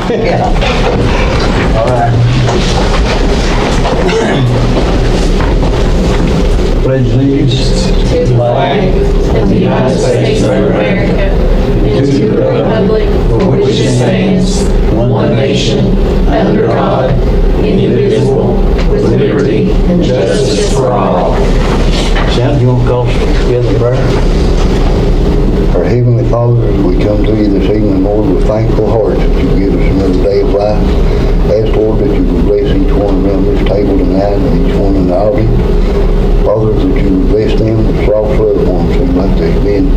Yeah. All right. Pledge allegiance to the flag of the United States of America and to the republic for which it stands, one nation, under God, indivisible, with liberty and justice for all. Sam, you want to call us together in prayer? Our Heavenly Father, as we come to you this evening, Lord, with thankful hearts that you give us another day of life. Ask, Lord, that you would bless each one around this table tonight and each one in the audience. Father, that you would bless them with soft love ones. Seems like there's been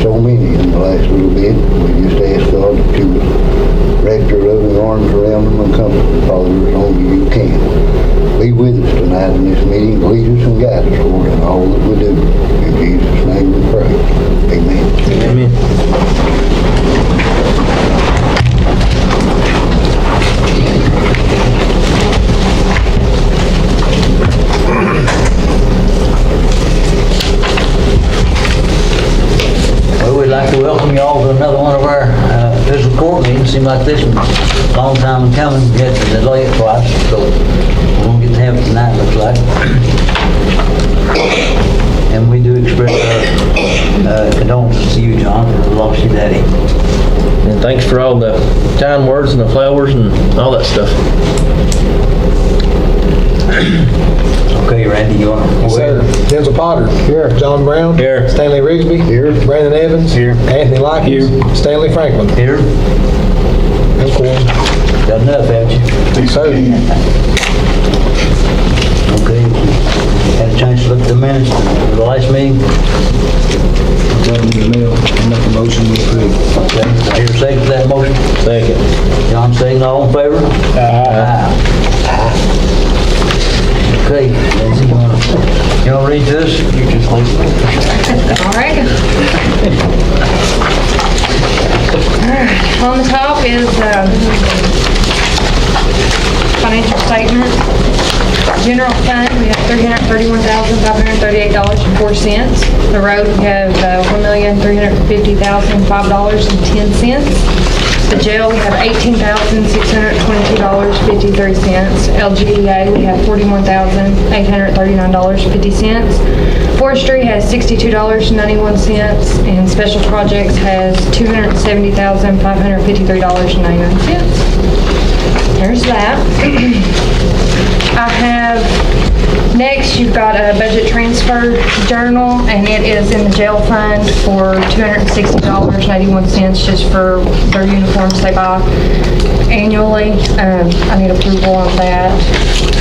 so many in the last little bit. We just ask, God, that you would wrap your loving arms around them and comfort them, Father, as only you can. Be with us tonight in this meeting. Lead us and guide us, Lord, in all that we do. In Jesus' name we pray. Amen. Amen. Well, we'd like to welcome you all to another one of our fiscal court meetings. Seems like this one's a long time coming. We had to delay it twice, so we're going to get to have it tonight, looks like. And we do express our condolences to you, John, for the loss of your daddy. And thanks for all the kind words and the flowers and all that stuff. Okay, Randy, you want to? Sir, Denzel Potter. Here. John Brown. Here. Stanley Rigsby. Here. Brandon Evans. Here. Anthony Lockett. Here. Stanley Franklin. Here. That's cool. Got enough, haven't you? Sir. Okay. Had a chance to look at the minutes of the last meeting? Got in the mail. I make a motion to approve. Okay. I hear a second to that motion. Second. John saying all in favor? Aye. Okay, Lindsay, you want to read to us? You just like All right. On the top is financial statement. General fund, we have $331,538.04. The road, we have $1,350,005.10. The jail, we have $18,622.53. LGDA, we have $41,839.50. Forestry has $62.91, and Special Projects has $270,553.99. There's that. I have, next you've got a budget transfer journal, and it is in the jail fund for $260.81 just for their uniforms they buy annually. I need approval on that.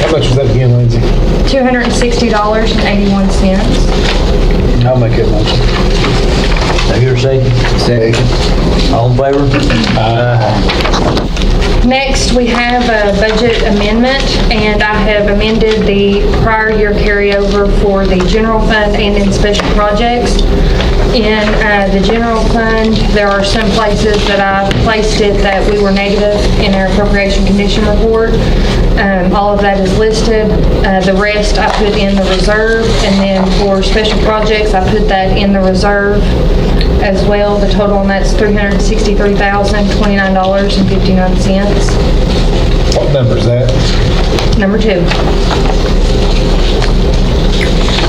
How much was that again, Lindsay? $260.81. I'll make that motion. I hear a second. Second. All in favor? Next, we have a budget amendment, and I have amended the prior year carryover for the general fund and in special projects. In the general fund, there are some places that I placed it that we were negative in our appropriation condition report. All of that is listed. The rest I put in the reserve, and then for special projects, I put that in the reserve as well. The total on that's $363,029.59. What number is that? Number 2.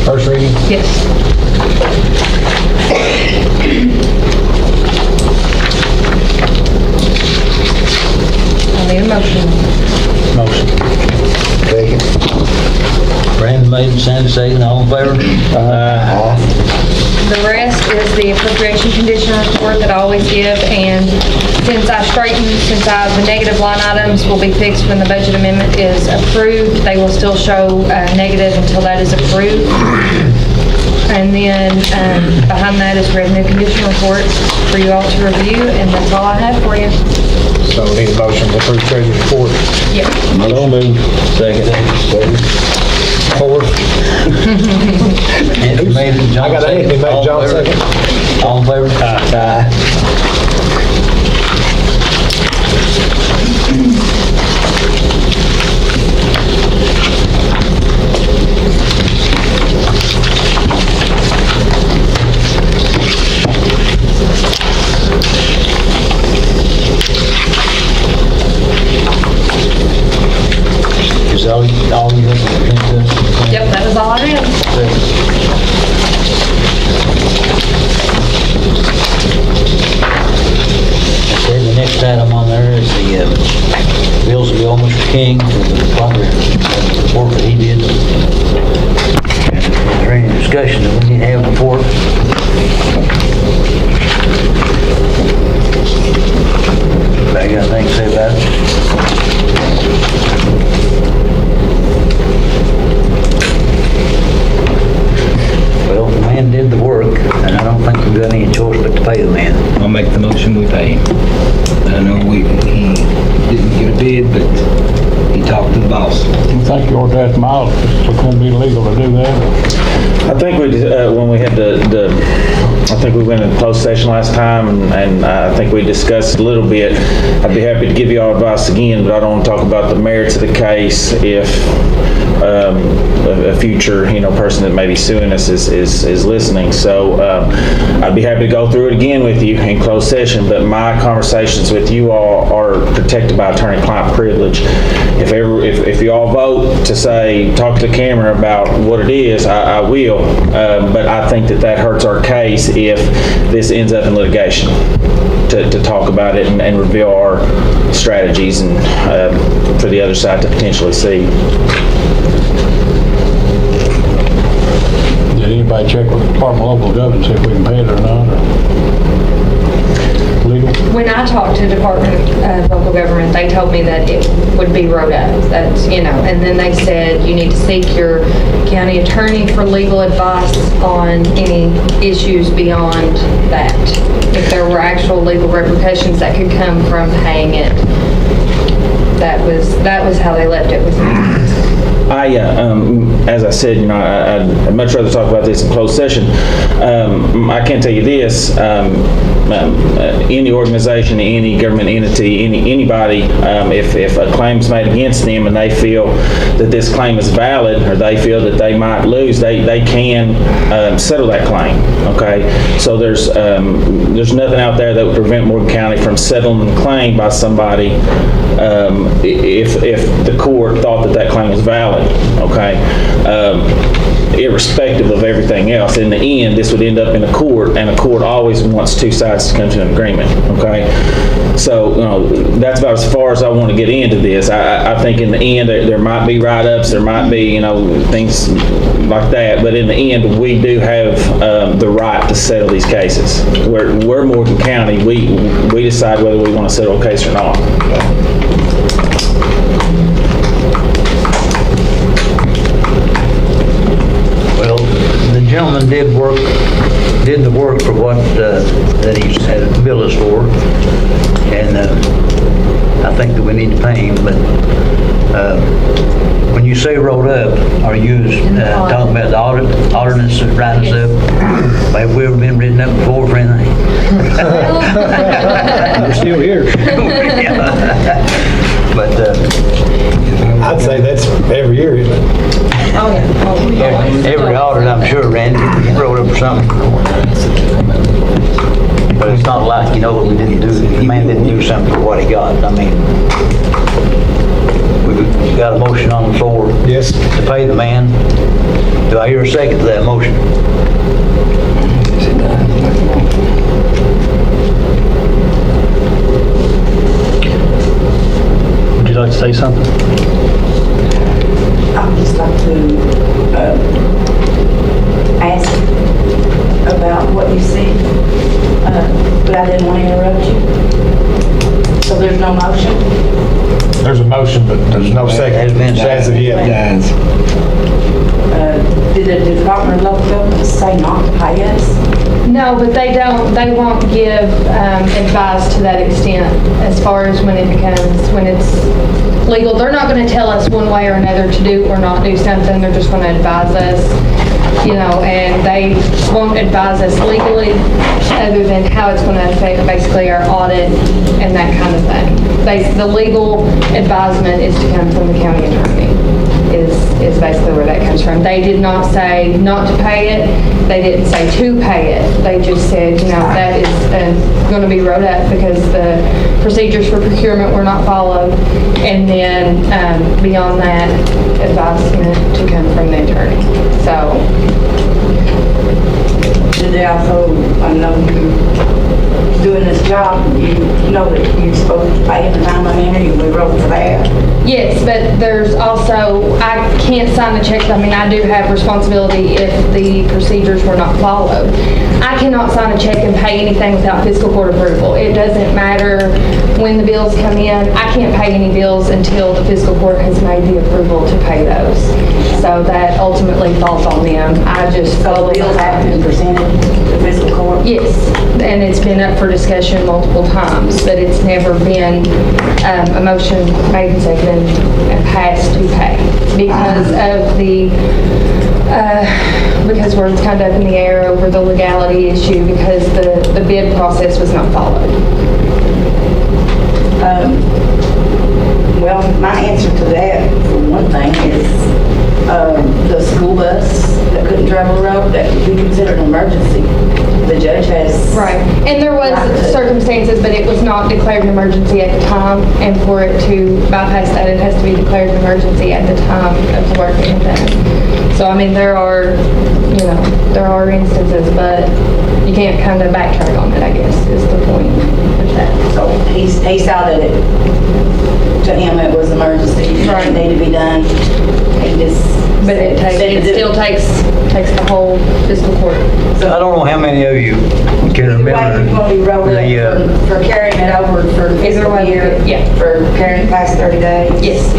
First reading? Yes. I need a motion. Motion. Second. Brandon made and Sandy second. All in favor? The rest is the appropriation condition report that I always give, and since the negative line items will be fixed when the budget amendment is approved, they will still show negative until that is approved. And then behind that is revenue condition report for you all to review, and that's all I have for you. So we need a motion to approve treasurer's report. Yep. So moved. Second. Fourth. Anthony made it, John I got Anthony second. made, All in John favor? second. All in favor? Aye. bills will be on Mr. King for the proper work that he did. Is there any discussion that we need to have before? I got anything to say about it? Well, the man did the work, and I don't think we've got any choice but to pay the man. I'll make the motion, we pay him. I know he didn't get a bid, but he talked to the boss. I think you ought to ask Miles if it's going to be legal to do that. I think we, when we had I think we went in closed session last time, and I think we discussed a little bit. I'd be happy to give you all advice again, but I don't want to talk about the merits of the case if a future, person that may be suing us is listening. So I'd be happy to go through it again with you in closed session, but my conversations with you all are protected by attorney-client privilege. If you all vote to say, talk to the camera about what it is, I will, but I think that hurts our case if this ends up in litigation, to talk about it and reveal our strategies and for the other side to potentially see. Did anybody check with the Department of Local Government, see if we can pay it or not, or legal? When I talked to Department of Local Government, they told me that it would be wrote up, that's, and then they said you need to seek your county attorney for legal advice on any issues beyond that. If there were actual legal repercussions that could come from paying it, that was how they left it with me. As I said, I'd much rather talk about this in closed session. I can tell you this, any organization, any government entity, anybody, if a claim's made against them and they feel that this claim is valid, or they feel that they might lose, they can settle that claim, okay? So there's nothing out there that would prevent Morgan County from settling the claim by somebody if the court thought that claim was valid, okay? Irrespective of everything else, in the end, this would end up in a court, and a court always wants two sides to come to an agreement, okay? So, that's about as far as I want to get into this. I think in the end, there might be write-ups, there might be, things like that, but in the end, we do have the right to settle these cases. We're Morgan County, we decide whether we want to settle a case or not. Well, the gentleman did the work for what that he had billed us for, and I think that we need to pay him. But when you say wrote up, are you talking about the ordinance that writing us up? Have we ever been written up before for anything? We're still here. But I'd say that's every year, isn't it? Oh, yeah. every audit, I'm sure, Randy, wrote up for something. But it's not like, the man didn't do something for what he got. I mean, we've got a motion on the floor. Yes. To pay the man. Do I hear a second to that motion? Would you like to say something? I would just like to ask about what you said, but I didn't want to interrupt you. So there's no motion? There's a motion, but there's no second. Has been As of yet. Did the Department of Local Government say not to pay us? No, but they won't give advice to that extent as far as when it's legal. They're not going to tell us one way or another to do or not do something. They're just going to advise us, and they won't advise us legally other than how it's going to affect basically our audit and that kind of thing. The legal advisement is to come from the county attorney. Is basically where that comes from. They did not say not to pay it. They didn't say to pay it. They just said, that is going to be wrote up because the procedures for procurement were not followed. And then beyond that, advisement to come from the attorney. So. Did they also, I know you're doing this job, you know that you're supposed to pay at the time of Yes, but there's also, I can't sign the checks. I mean, I do have responsibility if the procedures were not followed. I cannot sign a check and pay anything without fiscal court approval. It doesn't matter when the bills come in. I can't pay any bills until the fiscal court has made the approval to pay those. So that ultimately falls on them. I just So follow the bills have been presented to fiscal court? Yes, and it's been up for discussion multiple times, but it's never been a motion made and seconded and passed to pay because of because we're kind of up in the air over the legality issue because the bid process was not followed. Well, my answer to that, for one thing, is the school bus that couldn't travel the road, that would be considered an emergency. The judge has... Right, and there was circumstances, but it was not declared an emergency at the time, and for it to bypass that, it has to be declared an emergency at the time of the work being done. So, I mean, there are instances, but you can't kind of backtrack on it, I guess, is the point of that. So he saw that to him it was emergency, Right. it needed to be done. He just... But it still takes the whole fiscal court. I don't know how many of you can remember Why you want to be rolled up for carrying it over for the fiscal way, year? yeah. For carrying it past 30 days? Yes.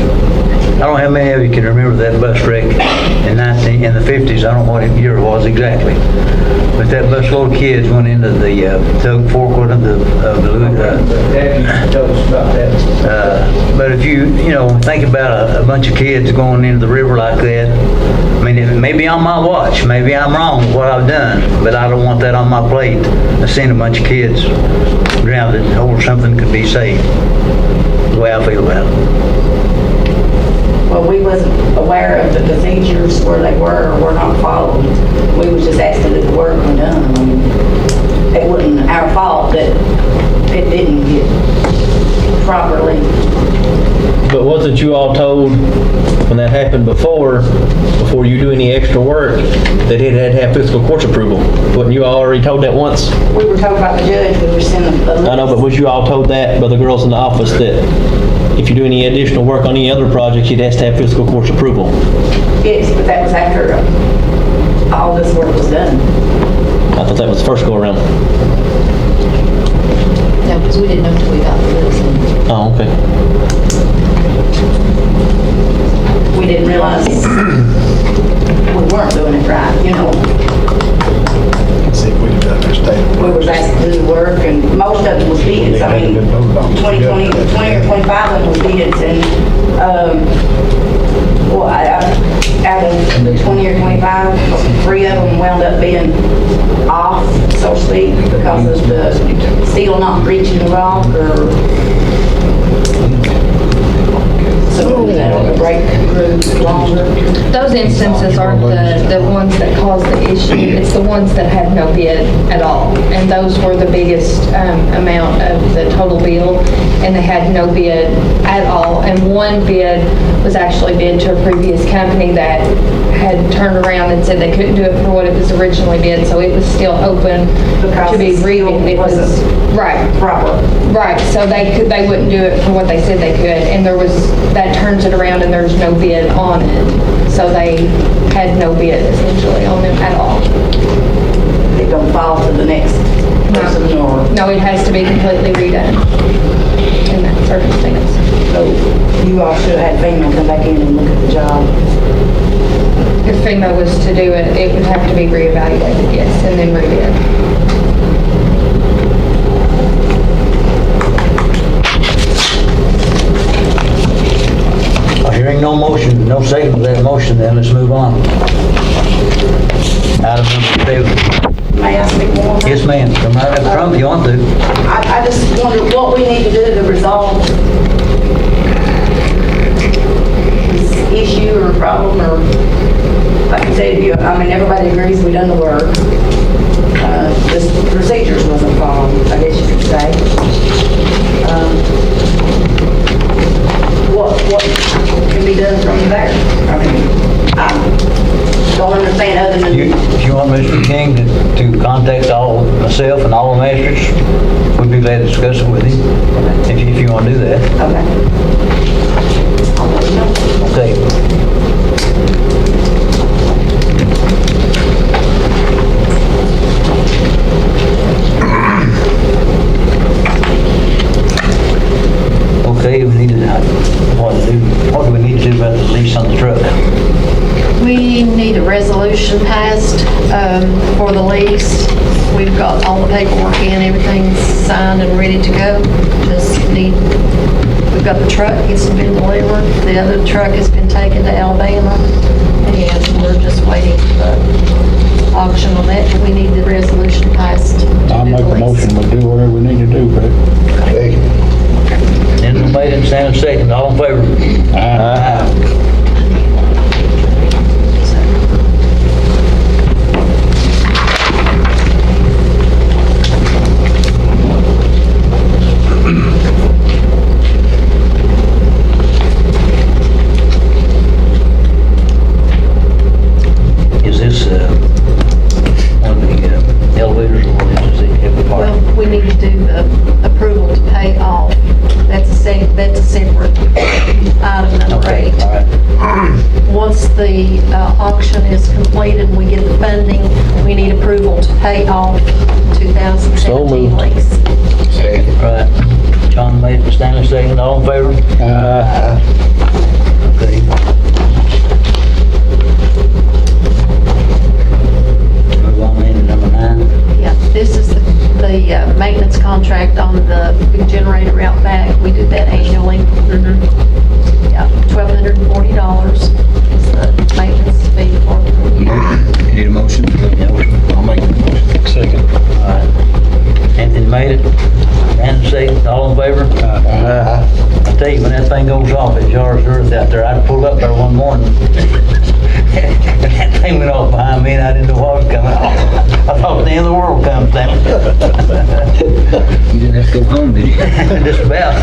I don't know how many of you can remember that bus wreck in the 50s. I don't know what year it was exactly. But that bus full of kids went into the tug fork of the but if you think about a bunch of kids going into the river like that, I mean, it may be on my watch, maybe I'm wrong with what I've done, but I don't want that on my plate. I've seen a bunch of kids drowned or something could be saved. The way I feel about it. Well, we wasn't aware of the procedures where they were or were not followed. We was just asked to do the work and done. I mean, it wasn't our fault that it didn't get properly. But wasn't you all told when that happened before you do any extra work, that it had to have fiscal court's approval? Wasn't you already told that once? We were told by the judge, we were sent a list. I know, but was you all told that by the girls in the office that if you do any additional work on any other projects, it has to have fiscal court's approval? Yes, but that was after all this work was done. I thought that was the first go around. No, because we didn't know until we got the list. Oh, okay. We didn't realize we weren't doing it right, See if we can understand. We were asked to do the work, and most of it was bids. I mean, 20 or 25 of them was bids, and, out of the 20 or 25, 3 of them wound up being off, so to speak, because of the steel not reaching the rock, or something that would break grew longer. Those instances aren't the ones that cause the issue. It's the ones that have no bid at all. And those were the biggest amount of the total bill, and they had no bid at all. And one bid was actually bid to a previous company that had turned around and said they couldn't do it for what it was originally bid, so it was still open to be rebid. It was right, Proper. right. So they wouldn't do it for what they said they could, and that turns it around, and there's no bid on it. So they had no bid essentially on them at all. They don't fall to the next person, or No, it has to be completely redone in that circumstance. so you all should have had FEMA come back in and look at the job. If FEMA was to do it, it would have to be reevaluated, yes, and then rebid. Hearing no motion, no second to that motion, then let's move on. Item number 7. May I speak more? Yes, ma'am. Come right up front if you want to. I just wonder what we need to do to resolve this issue or problem, or, like you said, everybody agrees we done the work. This procedures wasn't followed, I guess you could say. What can be done from there? I mean, I don't understand other than... If you want Mr. King to contact myself and all the masters, we'd be glad to discuss it with him, if you want to do that. Okay. I'll let you know. Okay. Okay, we need to, what do we need to do about the lease on the truck? We need a resolution passed for the lease. We've got all the paperwork in, everything's signed and ready to go. Just need, we've got the truck, it's been delivered. The other truck has been taken to Alabama, and we're just waiting for the auction on that. We need the resolution passed. to I'll do make the a lease. motion, we do whatever we need to do, but Second. Then made and Sam second, all in favor? Aye. Is this, one of the elevators or what is it, heavy part? Well, we need to do the approval to pay off. That's a separate item number Okay, 8. all right. Once the auction is completed, and we get the funding, we need approval to pay off So 2017 moved. lease. Second. Right. John made it, Stanley second, all in favor? Okay. Move on into number 9. Yeah, this is the maintenance contract on the big generator out back. We do that annually. Yeah, $1,240 is the maintenance fee for it. You need a motion? I'll make a motion. Second. All right. Anthony made it, Brandon second, all in favor? I tell you, when that thing goes off, it jars earth out there. I pulled up there one morning. That thing went off behind me and I didn't know what was coming off. I thought the end of the world comes down. You didn't have to go home, did you? Just about.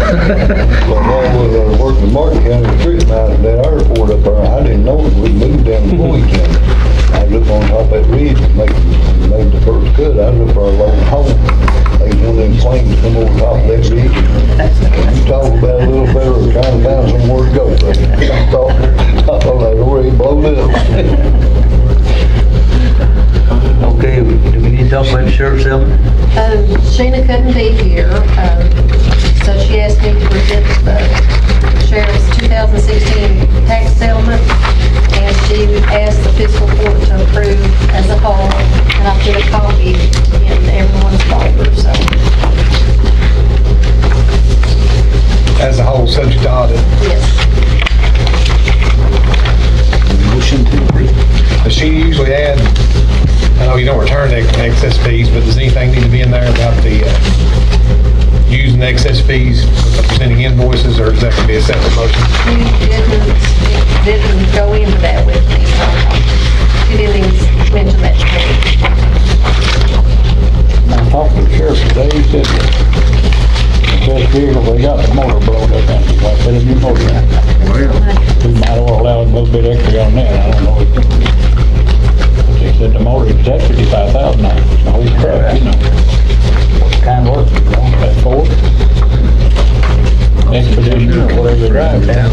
Well, while I was working in Martin County Street Mountain at that airport up there, I didn't know we moved down to Bowie County. I was up on top of that ridge and made the first cut. I was up there alone home. They was one of them planes come over top of that ridge. You talk about a little better trying to find somewhere to go. I thought I was already blown up. Okay, do we need to talk about the sheriff's settlement? Sheena couldn't be here, so she asked me to present the sheriff's 2016 tax settlement, and she asked the fiscal court to approve as a whole, and I put a copy in everyone's folder, so. As a whole, subject to audit. Yes. Motion to approve. Does she usually add, I know you don't return excess fees, but does anything need to be in there about the using excess fees, presenting invoices, or is that going to be a separate motion? She didn't go into that with me. She didn't even mention that to me. I talked to the sheriff today, he said that vehicle, they got the motor blown up and I said, if you motor that, we might as well allow a little bit extra on that, I don't know. He said the motor is at 55,000 now, the whole truck, you know. What kind of work, you know? That Ford. Expedition or whatever they drive down.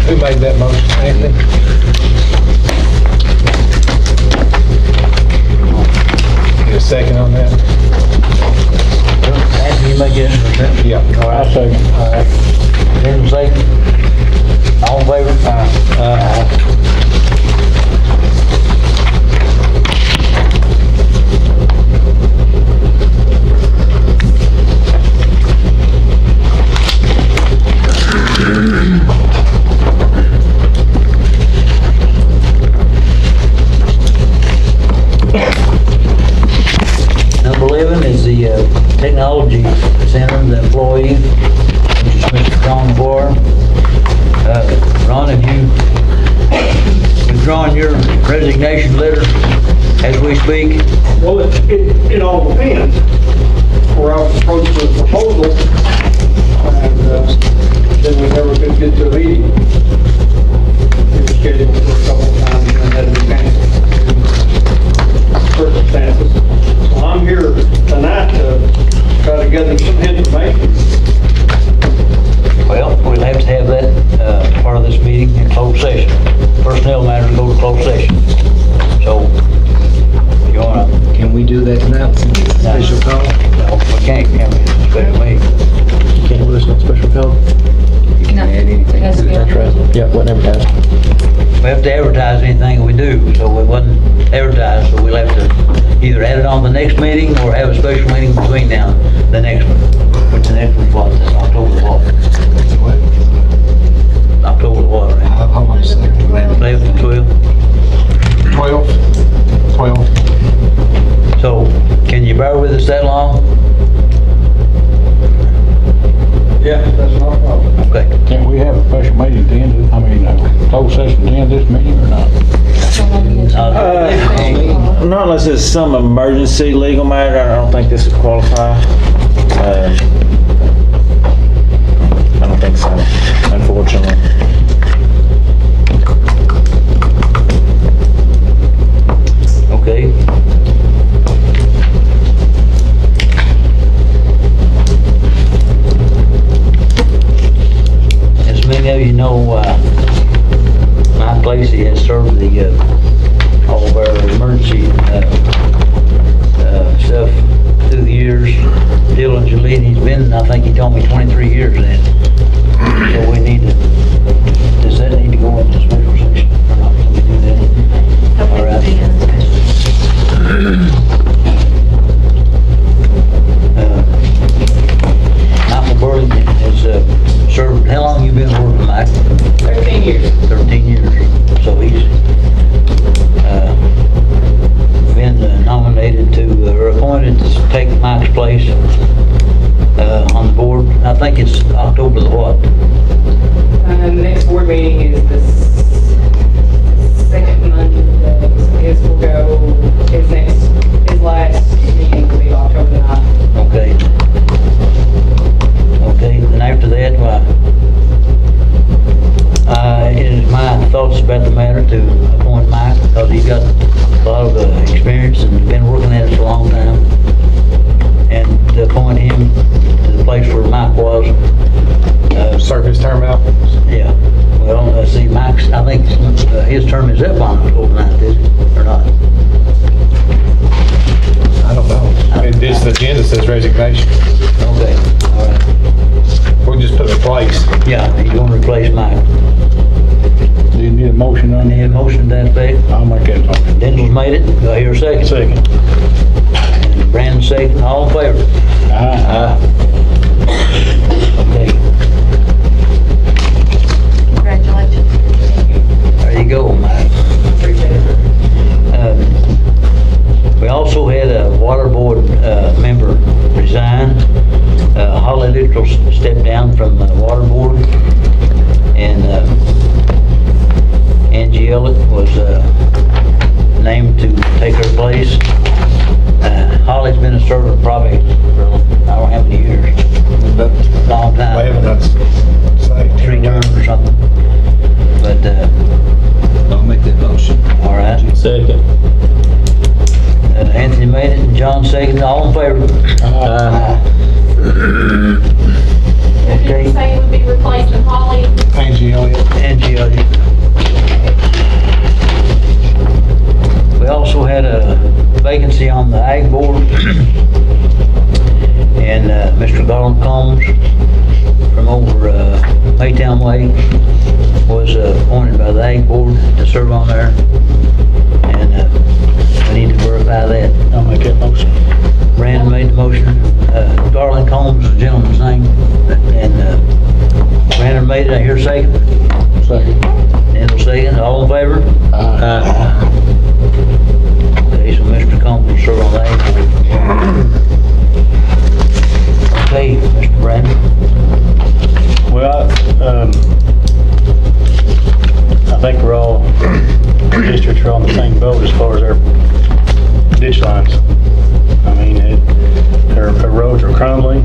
Who made that motion, Anthony? Get a second on that? Anthony, you make it in for a Yeah. All I right. second. All right. Then second. All in favor? Aye. Number 11 is the Technology Center, the employee, which is Mr. Ron Boyer. Ron, have you withdrawn your resignation letter as we speak? Well, it all depends. Where I was approached with a proposal, and then we never could get to a meeting. It was scheduled for a couple of times and had to be canceled. Circumstances. So I'm here tonight to try to gather some information. Well, do, so it wasn't advertised, so we'll have to either add it on the next meeting or have a special meeting between now and the next one. Which the next one's what, that's October what? October what, right? Hold on a second. 11th and 12th? 12. So, can you bear with us that long? Yeah, that's not a problem. Okay. Can we have a special meeting at the end of, closed session at the end of this meeting or not? Not unless it's some emergency legal matter, I don't think this would qualify. I don't think so, unfortunately. Okay. As many of you know, Mike Lacey has served all of our emergency stuff through the years diligently, and he's been, I think he told me, 23 years then. So we need to, does that need to go into special session or not? Can we do that? All right. Michael Burlington has served, how long you been working, Mike? 13 years. 13 years. So he's been nominated to, or appointed to take Mike's place on the board. I think it's October the what? The next board meeting is the second Monday. His will go, his last meeting will be October the 9th. Okay. Okay, then after that, it is my thoughts about the matter to appoint Mike, because he's got a lot of experience and been working at it for a long time. And to appoint him to the place where Mike was, Serve his term out. yeah. Well, see, Mike's, I think his term is up on October 9th, is it, or not? I don't know. This agenda says resignation. Okay, all right. We can just put it in place. Yeah, he's gonna replace Mike. Do you need a motion on Any that? motion to that effect? I'll make that motion. Denzel's made it, do I hear a second? Second. And Brandon second, all in favor? Aye. Okay, Congratulations. there you go, Mike. Appreciate it. We also had a water board member resign. Holly Littrell stepped down from the water board, and Angie Ellett was named to take her place. Holly's been a servant probably for I don't know how many years, long time. They haven't done, say, 3 terms or something. But, I'll make that motion. all right. Second. Anthony made it and John seconded, all in favor? Aye. Did you Okay, say it would be replacing Holly? Angie Elliott. Angie, we also had a vacancy on the Ag Board, and Mr. Garland Combs from over Maytown Way was appointed by the Ag Board to serve on there, and we need to verify that. I'll make that motion. Brandon made the motion, Garland Combs, the gentleman's name, and Brandon made it, I hear second. Second. Daniel second, all in favor? Aye. Okay, so Mr. Combs will serve on that. Okay, Mr. Brandon. Well, I think we're all, districts are on the same boat as far as our ditch lines. I mean, our roads are crumbling,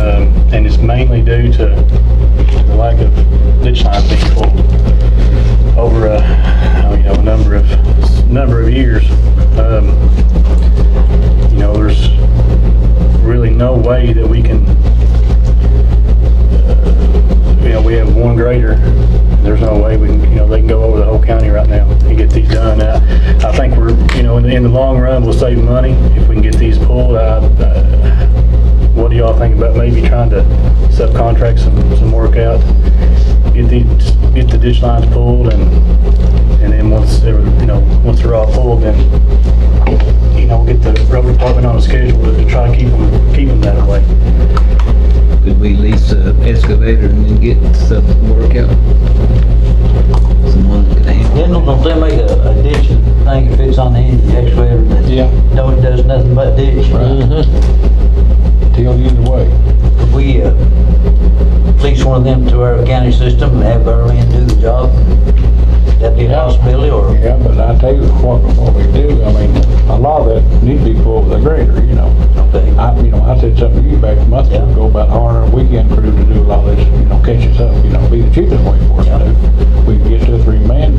and it's mainly due to the lack of ditch lines being pulled over a number of years. There's really no way that we can. We have one grader. There's no way we can, they can go over the whole county right now and get these done. I think we're, in the long run, we'll save money if we can get these pulled. What do y'all think about maybe trying to subcontract some work out? get the ditch lines pulled and then once they're all pulled, then, get the road department on a schedule to try to keep them that way. Could we lease a excavator and then get stuff to work out? Someone that could handle it. Don't they make a ditch thing that fits on the end of the excavator that Yeah. does nothing but ditch? Tell you either way. Could we lease one of them to our county system and have Berlin do the job? That'd be a possibility, or? Yeah, but I tell you what we do, I mean, a lot of that need to be pulled with a grader, Okay. I said something to you back a month ago about hiring a weekend crew to do a lot of this, catch us up, be the cheapest way for us to do. We can get 2 or 3 men,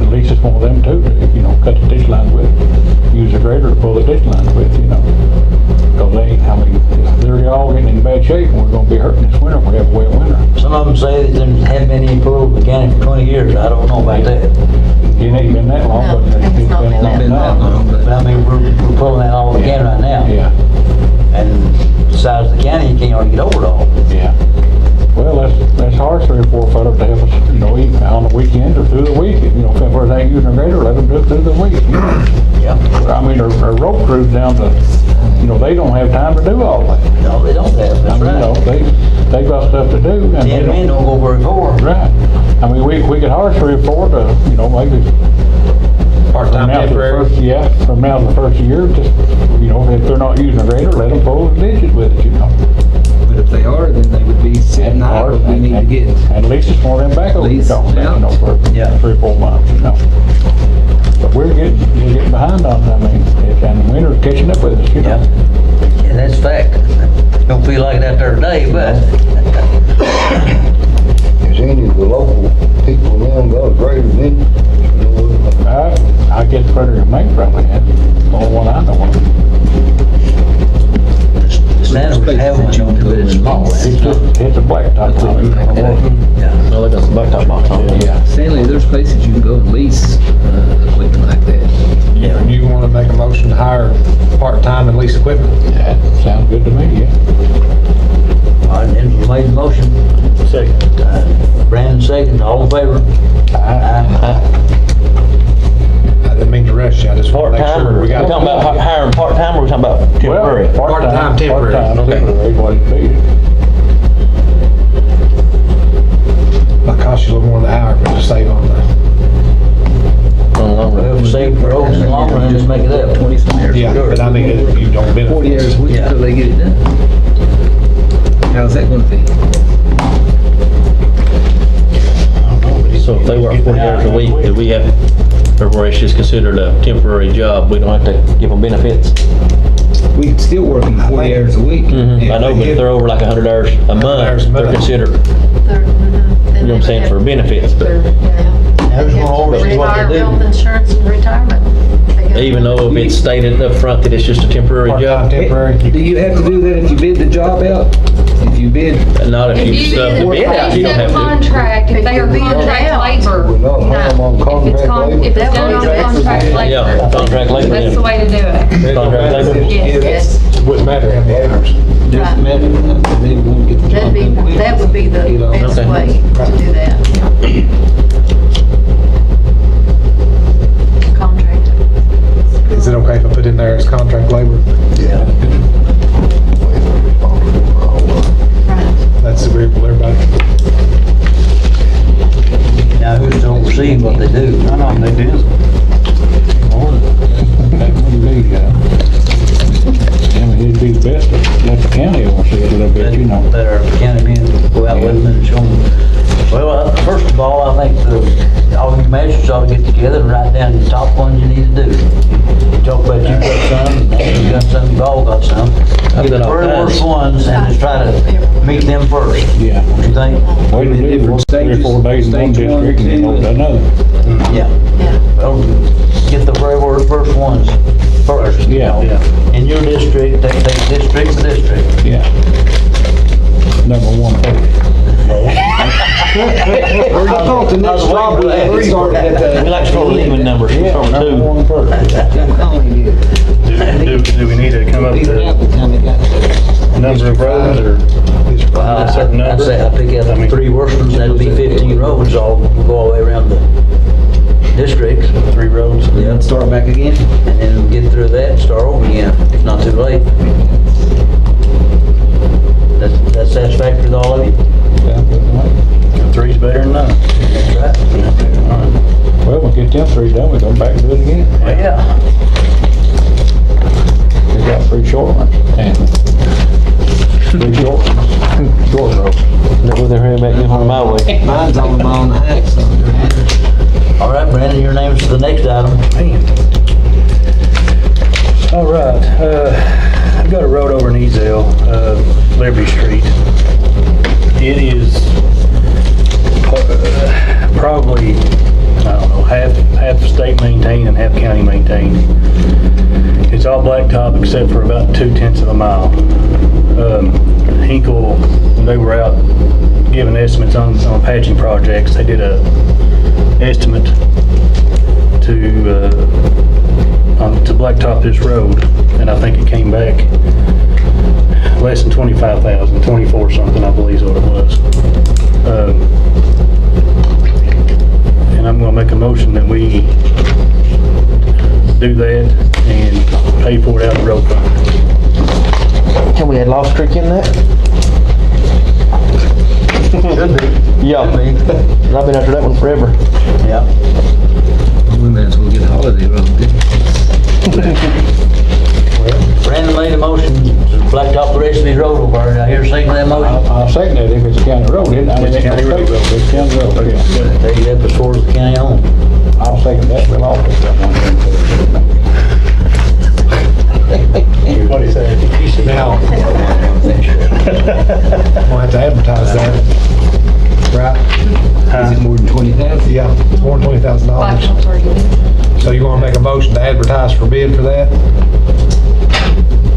at least it's one of them too, to, cut the ditch lines with. Use a grader to pull the ditch lines with, Cause they're all getting in bad shape and we're gonna be hurting this winter if we have a wet winter. Some of them say that there haven't been any pulled in the county for 20 years. I don't know about that. It ain't been that long, No, but it's it's been not a been long that time. long, But I mean, we're pulling that all we can right now. Yeah, And the size of the county, you can't hardly get over it all. yeah. Well, that's hard, 3 or 4 fellows to help us, even on the weekends or through the week. If they ain't using a grader, let them do it through the week. Yeah. I mean, our rope crews down to, they don't have time to do all that. No, they don't have, I that's mean, right. they got stuff to do. And 10 men don't go very far. Right. I mean, we could hire 3 or 4 to, maybe. Part-time from now to the temporary. first- Yeah, from now to the first year, just, if they're not using a grader, let them pull the ditches with it, But if they are, then they would be sitting idle. We need to get, At least it's one of them backhoes Lease, going down, yeah. for Yeah. 3 or 4 months, But we're getting behind on it. I mean, and winter's catching up with us, Yeah. Yeah, that's fact. Don't feel like that there today, but. Is any of the local people around got a grader then? I get Frederick and Mink probably had, the only one I know of. The Santa have one, don't do it, it's small. It's a blacktop. Yeah. No, they got some blacktop box on it. Yeah. Stanley, there's places you can go and lease equipment like that. Yeah. You want to make a motion to hire part-time and lease equipment? That sounds good to me, yeah. All right, Angela made the motion. Second. Brandon second, all in favor? Aye. I didn't mean to rush you, I just want to make Part-time, sure or we we got. talking about hiring part-time, or we talking about temporary? Well, Part-time, temporary. Part-time, Okay. temporary, what it be. Might cost you a little more than the hour, but just save on the, Well, if we save for roads in the long run, just make it up. 20-some hours. yeah, but I mean, you don't 40 hours benefit. a week Yeah. until they get it done. How's that gonna be? So if they work 40 hours a week, do we have, or it's just considered a temporary job, we don't have to give them benefits? We can still work them 40 hours a week. I know, but if they're over like 100 hours a hours a month, they're month. considered, You know what I'm saying, for benefits, but There's one over, see what they do. Health insurance and retirement. even though if it's stated up front that it's just a temporary Part-time, job, temporary. Do you have to do that if you bid the job out? If you bid, not if If you you sub the bid out, you don't have to. contract, if they are contract labor, We're not hiring them on if it's contract labor? if it's done on contract Yeah, labor, contract labor, that's the yeah. way to do it. Contract labor. Yes. Wouldn't matter how many hours. just met, they won't get the job done quick. That would be the best Okay. way to do that. Contract. Is it okay if I put in there as contract labor? Yeah. We're responsible for all of it. Right. That's agreeable to everybody? Now, who's to oversee what they do? I know they did. That would be, I mean, it'd be the best to let the county oversee it a little bit, you know. Let our county men go out with them and show them. Well, first of all, I think all you magistrates ought to get together and write down the top ones you need to do. You talk about you got some, and you got some, you've all got some. I Get do the that all very the time. worst ones and just try to meet them first. Yeah. What you think? Wait to do different 3 or 4 days in one stage one, district and then over to another. Yeah. Yeah. Well, get the very first ones first. you Yeah, know. yeah. In your district, take district to district. Yeah. Number 1 first. Or you thought the next job we had started at We like to start with even numbers, we Yeah, start with number 2. 1 first. the colony did. Do we need to come up Even with out the time they got a number of roads or? I certain number? I'd say I pick out the 3 worst ones, that'd be 15 roads, all go all the way around the districts. 3 roads. Yeah. Start back again? And then get through that and start over again. It's not too late. That's satisfactory to all of you? Sounds good to me. 3's better than none. That's right. All right. Well, we'll get them 3 done, we go back and do it again. Well, yeah. We got 3 short ones. And 3 short ones. Short roads. That was their back in on my way. Mine's on a mile and a half, so. All right, Brandon, your name's the next item. All right, I've got a road over in Eazell, Liberty Street. It is probably, I don't know, half state maintained and half county maintained. It's all blacktop except for about 2/10 of a mile. Hinkle, when they were out giving estimates on patching projects, they did a estimate to blacktop this road, and I think it came back less than 25,000, 24 something, I believe is what it was. And I'm gonna make a motion that we do that and pay for it out of the road fund. Can we add Lost Creek in that? Should be. Yeah. I've been after that one forever. Yeah. We might as well get a holiday road, Brandon made a motion to blacktop the rest of his road over there. I hear second that motion. I'll second that if it's a county road, isn't it? I mean, It's a county road. It's a county road, yeah. There you go, as far as the county on. I'll second that, we'll all put that one in. What do you say? Now, we'll have to advertise that, right? Is it more than 20,000? Yeah, more than $20,000. Blacktops are good. So you want to make a motion to advertise for bid for that?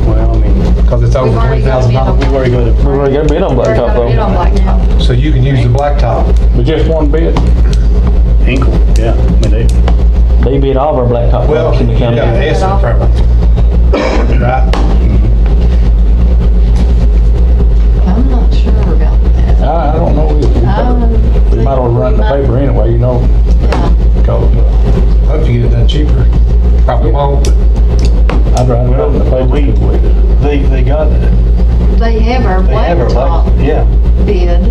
Well, I mean, Because it's over We've already got a bid on $20,000. we've already got it. We already got a bid on We're blacktop gonna bid on though. blacktop. So you can use the blacktop. With just one bid? Hinkle, yeah. I mean, They bid all of our blacktop Well, projects in the you county. got an estimate from them. Right? I'm not sure about that. I don't know either. We might as well run the paper anyway, you know, Yeah. because Hope you get it done cheaper. Probably won't, but I'd rather run the paper. they got it. They have our blacktop Yeah. bid,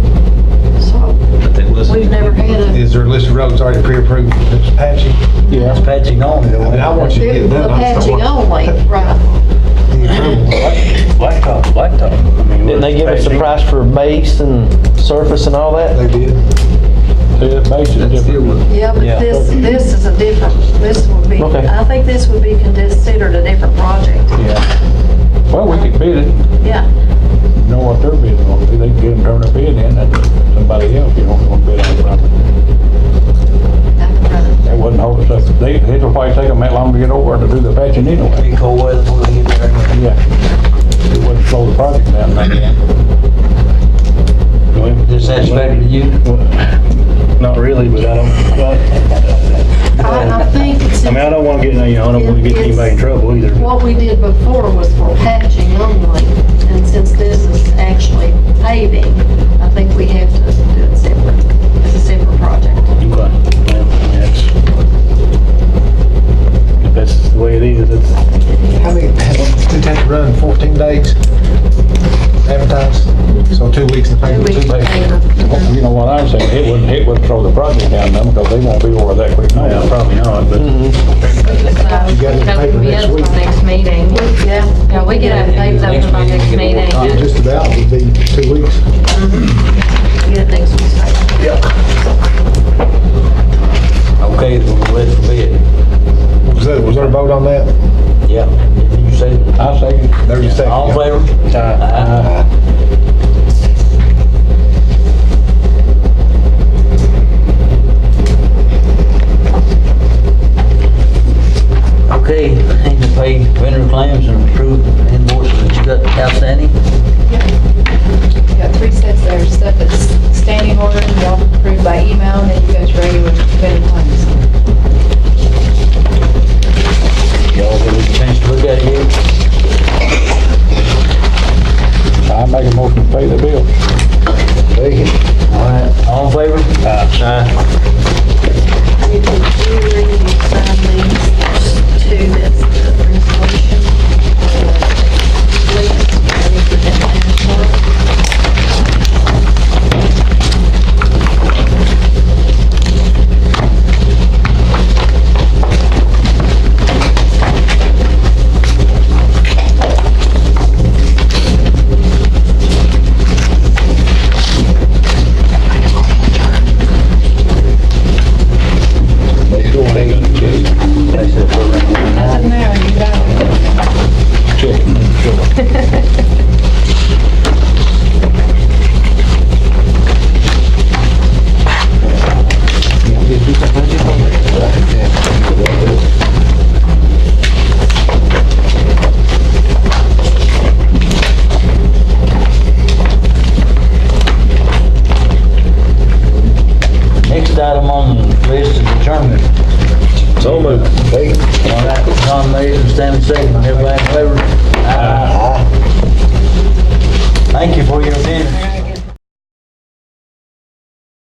so But that wasn't. we've never had a. is there a list of roads already pre-approved that's patchy? Yeah. It's patching on. I mean, I want you to get it The done. I just don't patching want only, right. the approval. Blacktop. I mean, Didn't they give us the patching. price for base and surface and all that? They did. The base is That still different. was. Yeah, but Yeah. this is a different, this would be, Okay. I think this would be considered a different project. Yeah. Well, we could bid it, Yeah. know what their bid's gonna be, they can get them turn their bid in, and somebody else, you don't want to bid on it. I can run it. That wouldn't hold us up. It'll probably take them that long to get over to do the patching anyway. Be cold weather before they get there. Yeah. It wouldn't slow the project down like that. Is that satisfactory to you? Not really, but I don't, I think since I mean, I don't want to get, I don't want to get anybody in trouble either. what we did before was for patching only, and since this is actually paving, I think we have to do it separate, as a separate project. Okay. Well, I mean, if that's the way it is, it's, How many, did it have to run 14 days? Advertised? So 2 weeks in the paper, 2 days. You know what I'm saying, it wouldn't slow the project down none, because they won't be over that quick. no, yeah, probably not, but You got it in the paper next week. Next meeting. Yeah. Yeah, we get it taped up by next meeting. Just about, would be 2 weeks. Get it next week. Okay, we'll let it for bid. Was there a vote on that? Yeah. Did you say? I second. There's a second. All in favor? Aye. Okay, need to pay vendor claims and approve invoices that you got outstanding. You got 3 sets there, stuff that's standing order, and y'all approved by email, and then you go to regular vendor claims. Y'all get a chance to look at it here? I make a motion to pay the bill. So moved. Second. All right, Tom made it, Stanley second, everybody in favor? Aye. Thank you for your attendance.